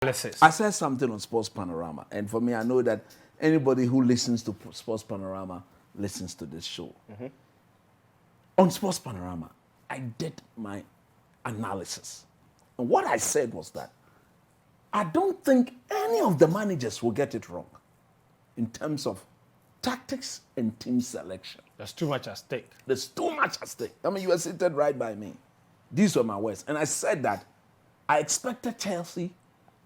I said something on Sports Panorama, and for me, I know that anybody who listens to Sports Panorama listens to this show. On Sports Panorama, I did my analysis. And what I said was that I don't think any of the managers will get it wrong in terms of tactics and team selection. There's too much at stake. There's too much at stake. I mean, you were seated right by me. These were my words. And I said that I expected Chelsea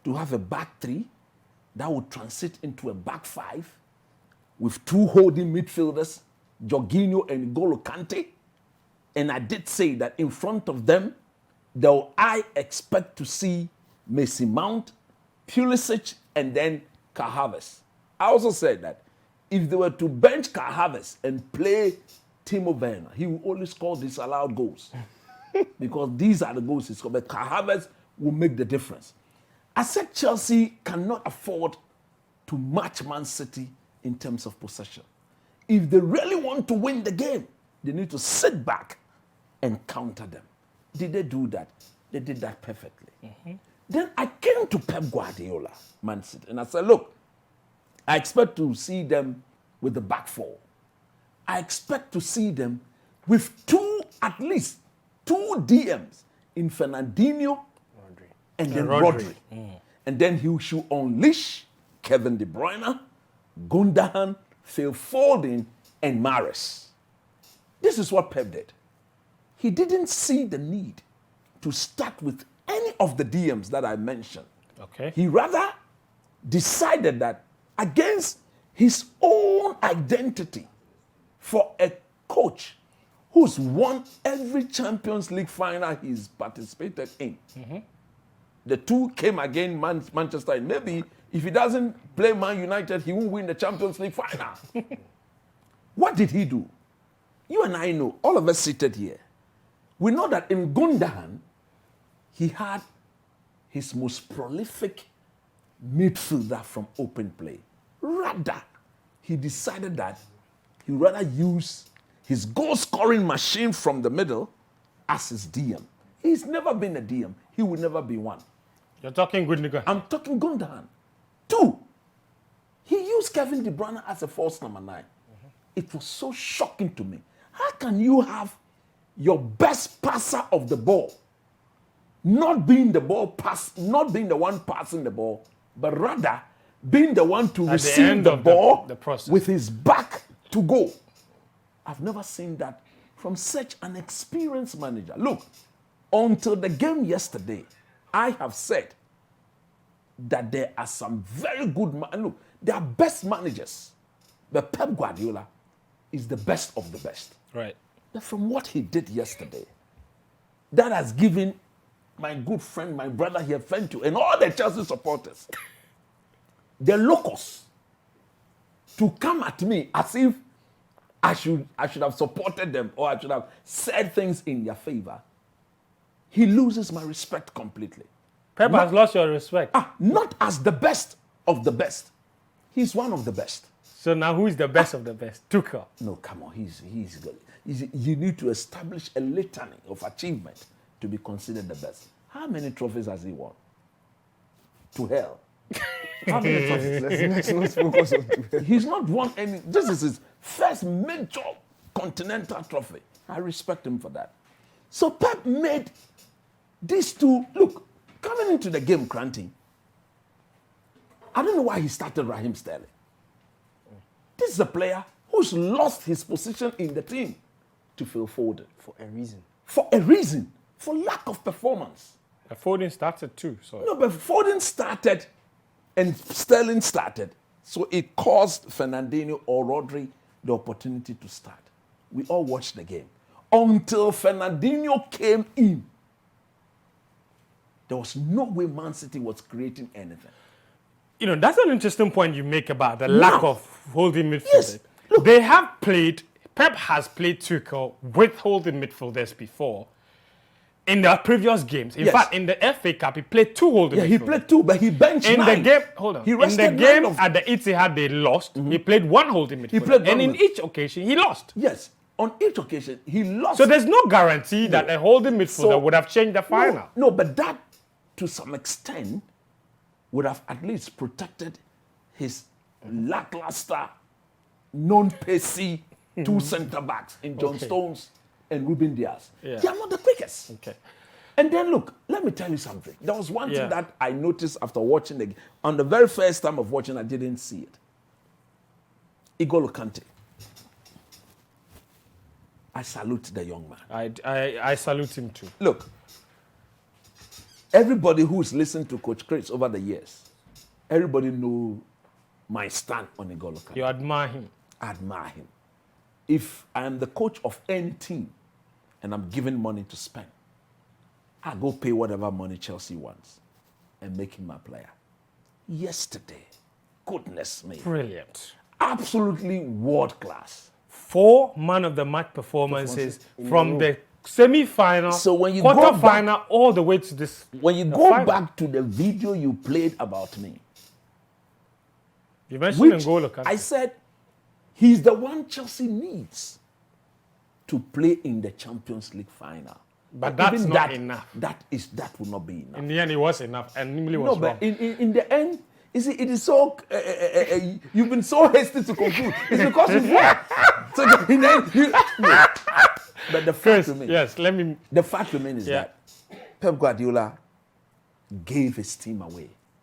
to have a back three that would transit into a back five with two holding midfielders, Jorginho and N'Golo Kante. And I did say that in front of them, though, I expect to see Mason Mount, Pulisic, and then Kai Havertz. I also said that if they were to bench Kai Havertz and play Timo Werner, he will only score disallowed goals. Because these are the goals he scored. But Kai Havertz will make the difference. I said Chelsea cannot afford to match Man City in terms of possession. If they really want to win the game, they need to sit back and counter them. Did they do that? They did that perfectly. Then I came to Pep Guardiola, Man City, and I said, look, I expect to see them with the back four. I expect to see them with at least two DMs in Fernandinho and then Rodri. And then he should unleash Kevin De Bruyne, Gundogan, Phil Foden, and Mahrez. This is what Pep did. He didn't see the need to start with any of the DMs that I mentioned. Okay. He rather decided that against his own identity for a coach who's won every Champions League final he's participated in. The two came against Manchester. Maybe if he doesn't play Man United, he won't win the Champions League final. What did he do? You and I know, all of us seated here, we know that in Gundogan, he had his most prolific midfielder from open play. Rather, he decided that he would rather use his goal-scoring machine from the middle as his DM. He's never been a DM. He will never be one. You're talking Gundogan. I'm talking Gundogan. Two, he used Kevin De Bruyne as a false number 9. It was so shocking to me. How can you have your best passer of the ball not being the one passing the ball, but rather being the one to receive the ball with his back to goal? I've never seen that from such an experienced manager. Look, until the game yesterday, I have said that there are some very good look, there are best managers, but Pep Guardiola is the best of the best. Right. But from what he did yesterday, that has given my good friend, my brother here, Fentu, and all the Chelsea supporters, the locals, to come at me as if I should have supported them or I should have said things in their favor. He loses my respect completely. Pep has lost your respect. Not as the best of the best. He's one of the best. So now who is the best of the best? Tuchel. No, come on. He's good. You need to establish a litany of achievement to be considered the best. How many trophies has he won? To hell. How many trophies? Let's focus on to hell. He's not won any. This is his first major continental trophy. I respect him for that. So Pep made these two, look, coming into the game, Cranty, I don't know why he started Raheem Sterling. This is a player who's lost his position in the team to Phil Foden. For a reason. For a reason. For lack of performance. Foden started too. So. No, but Foden started and Sterling started. So it caused Fernandinho or Rodri the opportunity to start. We all watched the game. Until Fernandinho came in, there was no way Man City was creating anything. You know, that's an interesting point you make about the lack of holding midfielders. Yes. Look, they have played, Pep has played Tuchel with holding midfielders before in the previous games. In fact, in the FA Cup, he played two holding midfielders. Yeah, he played two, but he benched in 9. the game, hold on. He In the rested game 9 of... at the Etihad, they lost. He played one holding midfielder. He played one and in with... each occasion, he lost. Yes. On each occasion, he lost. So there's no guarantee that a holding midfielder would have changed the final. No, but that, to some extent, would have at least protected his lackluster, non-pacey two centre backs in John Stones and Ruben Diaz. Yeah. They are not the quickest. Okay. And then look, let me tell you something. There was one thing that I noticed after watching the game. On the very first time of watching, I didn't see it. N'Golo Kante. I salute the young man. I salute him too. Look, everybody who's listened to Coach Chris over the years, everybody know my stand on N'Golo Kante. You admire him. I admire him. If I am the coach of any team and I'm given money to spend, I go pay whatever money Chelsea wants and make him my player. Yesterday, goodness me. Brilliant. Absolutely world class. 4 man of the match performances from the semi-final, So when you quarter-final, all the way to this. When you go back to the video you played about me, You mentioned which N'Golo Kante. I said he's the one Chelsea needs to play in the Champions League final. But that's even not enough. That will not be enough. In the end, it was enough, and Nimley was No, wrong. but in the end, you see, it is so you've been so hasty to conclude. It's because you've won. So in the end, but the fact remains. Yes, let me. The fact remains is that Pep Guardiola gave his team away.